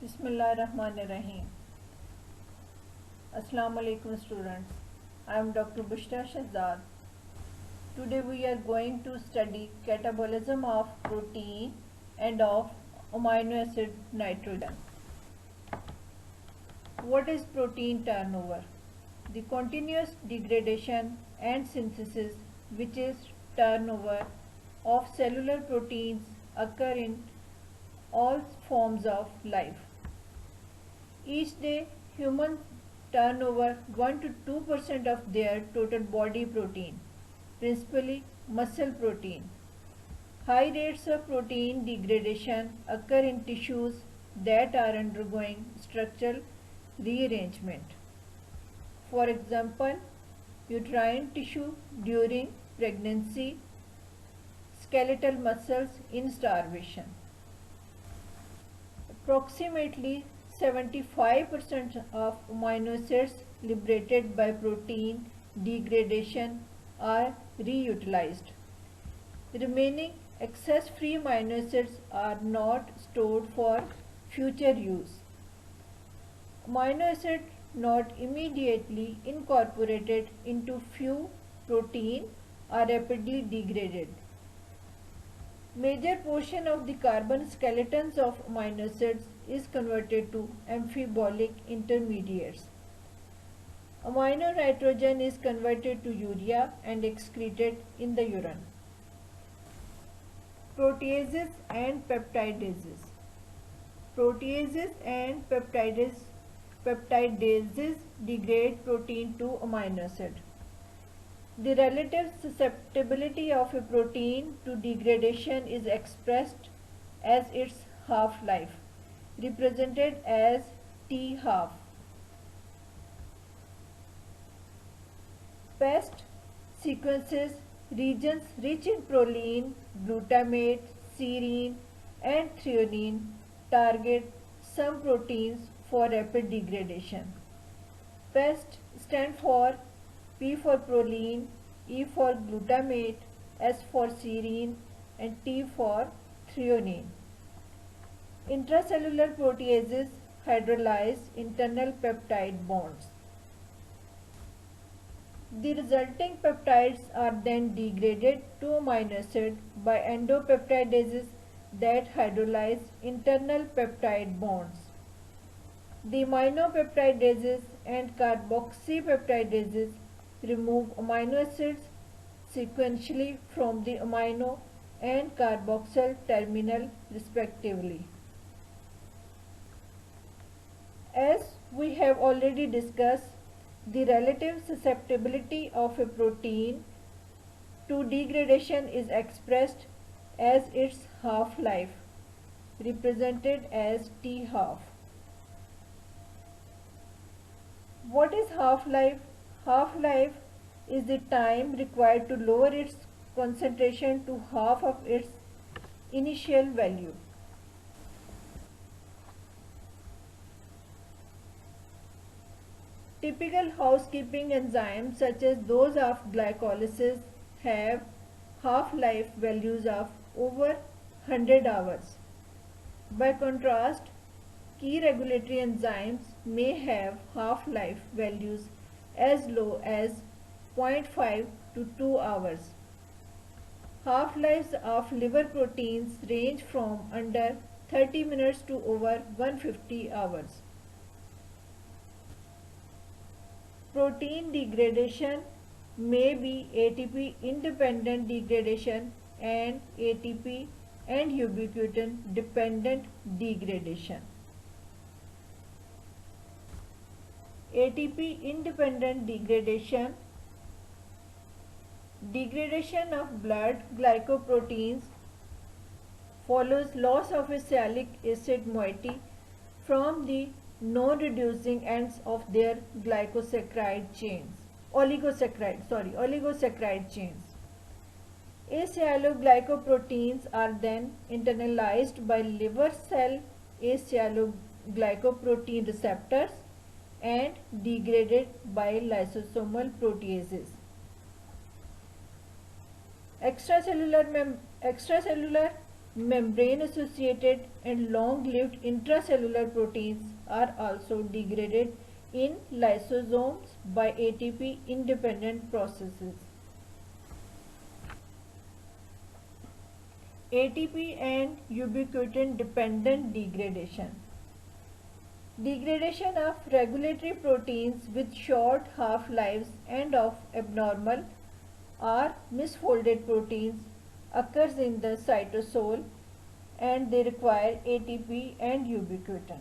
Bismillahirrahmanirrahim. Assalamu alaikum students. I am Dr. Bushra Shahzad. Today we are going to study catabolism of protein and of amino acid nitrogen. What is protein turnover? The continuous degradation and synthesis, which is turnover of cellular proteins, occur in all forms of life. Each day, humans turn over 1 to 2% of their total body protein, principally muscle protein. High rates of protein degradation occur in tissues that are undergoing structural rearrangement. For example, uterine tissue during pregnancy, skeletal muscles in starvation. Approximately 75% of amino acids liberated by protein degradation are reutilized. The remaining excess free amino acids are not stored for future use. Amino acids not immediately incorporated into few protein are rapidly degraded. Major portion of the carbon skeletons of amino acids is converted to amphibolic intermediates. Amino nitrogen is converted to urea and excreted in the urine. Proteases and peptidases. Proteases and peptidases degrade protein to amino acid. The relative susceptibility of a protein to degradation is expressed as its half-life, represented as T-half. PEST sequences regions rich in proline, glutamate, serine, and threonine target some proteins for rapid degradation. PEST stand for P for proline, E for glutamate, S for serine, and T for threonine. Intracellular proteases hydrolyze internal peptide bonds. The resulting peptides are then degraded to amino acid by endopeptidases that hydrolyze internal peptide bonds. The aminopeptidases and carboxypeptidases remove amino acids sequentially from the amino and carboxyl terminal respectively. As we have already discussed, the relative susceptibility of a protein to degradation is expressed as its half-life, represented as T-half. What is half-life? Half-life is the time required to lower its concentration to half of its initial value. Typical housekeeping enzymes such as those of glycolysis have half-life values of over 100 hours. By contrast, key regulatory enzymes may have half-life values as low as 0.5 to 2 hours. Half-lives of liver proteins range from under 30 minutes to over 150 hours. Protein degradation may be ATP independent degradation and ATP and ubiquitin dependent degradation. ATP independent degradation, degradation of blood glycoproteins follows loss of a sialic acid moiety from the non-reducing ends of their oligosaccharides chains. Asialoglycoproteins are then internalized by liver cell asialoglycoprotein receptors and degraded by lysosomal proteases. Extracellular membrane-associated and long-lived intracellular proteins are also degraded in lysosomes by ATP-independent processes. ATP and ubiquitin-dependent degradation. Degradation of regulatory proteins with short half-lives and of abnormal or misfolded proteins occurs in the cytosol, and they require ATP and ubiquitin.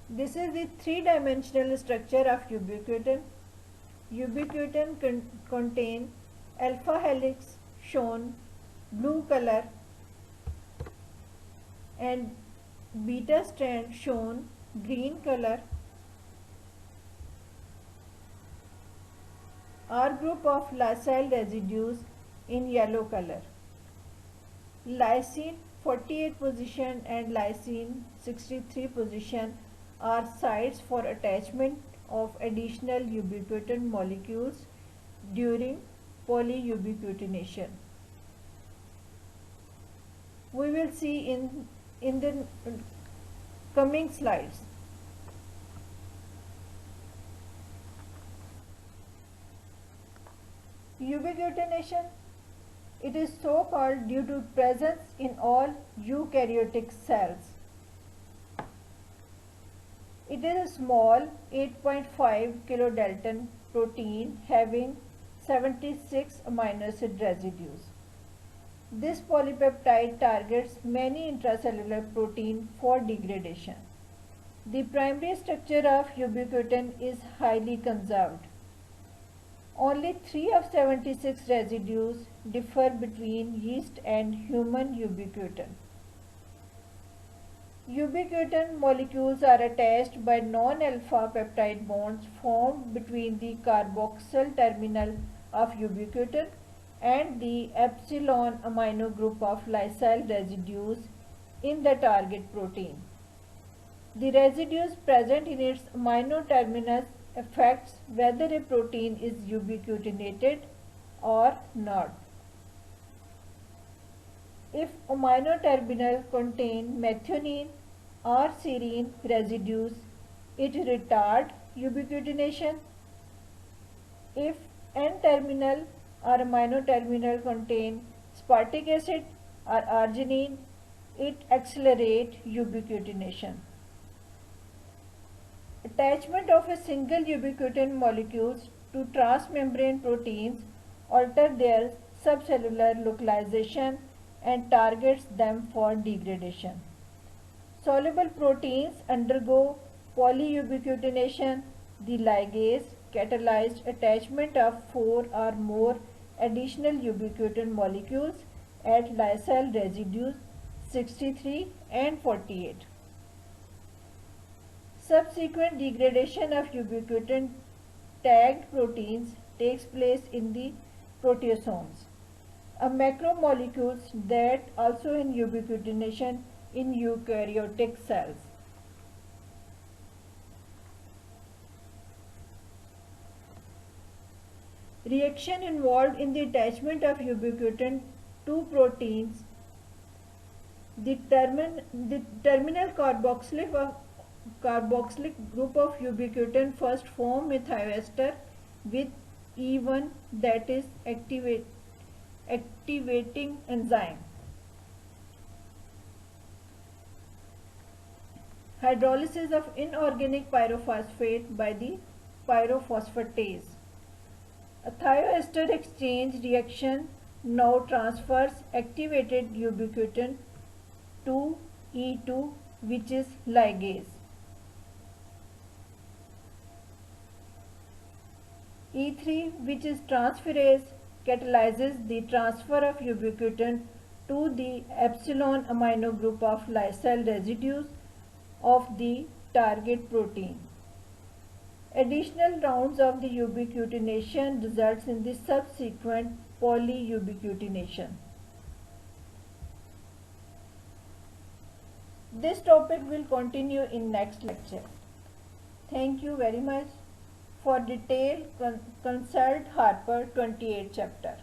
This is the three-dimensional structure of ubiquitin. Ubiquitin contain alpha helix shown blue color and beta strand shown green color. R group of lysyl residues in yellow color. Lysine 48 position and lysine 63 position are sites for attachment of additional ubiquitin molecules during polyubiquitination. We will see in the coming slides. Ubiquitination, it is so called due to presence in all eukaryotic cells. It is a small 8.5 kilodalton protein having 76 amino acid residues. This polypeptide targets many intracellular proteins for degradation. The primary structure of ubiquitin is highly conserved. Only 3 of 76 residues differ between yeast and human ubiquitin. Ubiquitin molecules are attached by non-alpha peptide bonds formed between the carboxyl terminal of ubiquitin and the epsilon amino group of lysyl residues in the target protein. The residues present in its amino terminus affects whether a protein is ubiquitinated or not. If amino terminal contain methionine or serine residues, it retards ubiquitination. If N-terminal or amino terminal contain aspartic acid or arginine, it accelerates ubiquitination. Attachment of a single ubiquitin molecules to transmembrane proteins alter their subcellular localization and targets them for degradation. Soluble proteins undergo polyubiquitination. The ligase catalyzed attachment of 4 or more additional ubiquitin molecules at lysyl residues 63 and 48. Subsequent degradation of ubiquitin tagged proteins takes place in the proteasomes, a macromolecules that also in ubiquitination in eukaryotic cells. Reaction involved in the attachment of ubiquitin to proteins. The terminal carboxylic group of ubiquitin first form a thioester with E1, that is activating enzyme. Hydrolysis of inorganic pyrophosphate by the pyrophosphatase. A thioester exchange reaction now transfers activated ubiquitin to E2, which is ligase. E3, which is transferase, catalyzes the transfer of ubiquitin to the epsilon amino group of lysyl residues of the target protein. Additional rounds of the ubiquitination results in the subsequent polyubiquitination. This topic will continue in next lecture. Thank you very much. For detail, consult Harper 28 chapter.